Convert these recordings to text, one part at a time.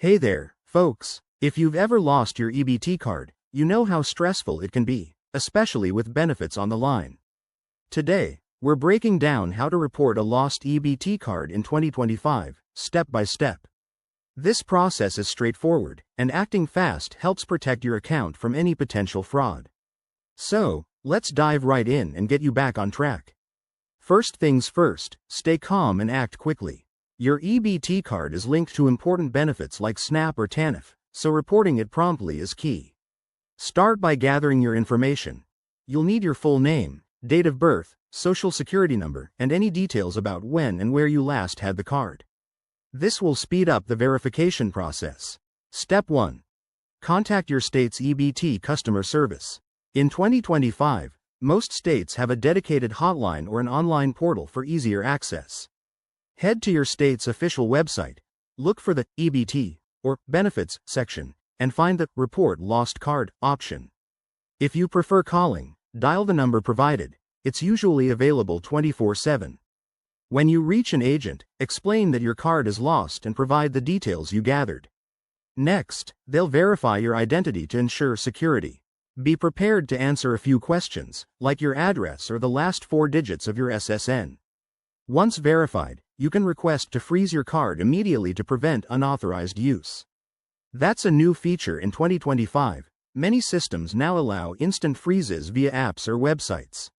Hey there, folks. If you've ever lost your EBT card, you know how stressful it can be, especially with benefits on the line. Today, we're breaking down how to report a lost EBT card in 2025, step by step. This process is straightforward, and acting fast helps protect your account from any potential fraud. So, let's dive right in and get you back on track. First things first, stay calm and act quickly. Your EBT card is linked to important benefits like SNAP or TANF, so reporting it promptly is key. Start by gathering your information. You'll need your full name, date of birth, social security number, and any details about when and where you last had the card. This will speed up the verification process. Step 1. Contact your state's EBT customer service. In 2025, most states have a dedicated hotline or an online portal for easier access. Head to your state's official website, look for the EBT or Benefits section, and find the Report Lost Card option. If you prefer calling, dial the number provided. It's usually available 24/7. When you reach an agent, explain that your card is lost and provide the details you gathered. Next, they'll verify your identity to ensure security. Be prepared to answer a few questions, like your address or the last 4 digits of your SSN. Once verified, you can request to freeze your card immediately to prevent unauthorized use. That's a new feature in 2025. Many systems now allow instant freezes via apps or websites.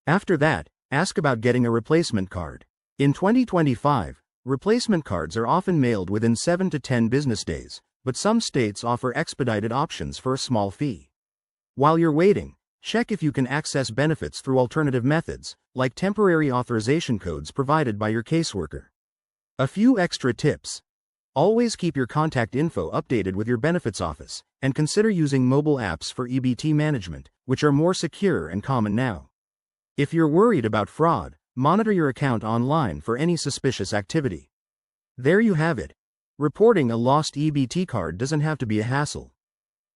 After that, ask about getting a replacement card. In 2025, replacement cards are often mailed within 7 to 10 business days, but some states offer expedited options for a small fee. While you're waiting, check if you can access benefits through alternative methods, like temporary authorization codes provided by your caseworker. A few extra tips. Always keep your contact info updated with your benefits office, and consider using mobile apps for EBT management, which are more secure and common now. If you're worried about fraud, monitor your account online for any suspicious activity. There you have it. Reporting a lost EBT card doesn't have to be a hassle.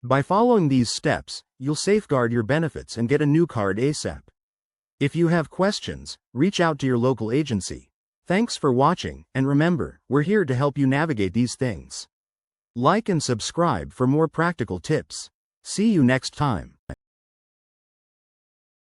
By following these steps, you'll safeguard your benefits and get a new card ASAP. If you have questions, reach out to your local agency. Thanks for watching, and remember, we're here to help you navigate these things. Like and subscribe for more practical tips. See you next time.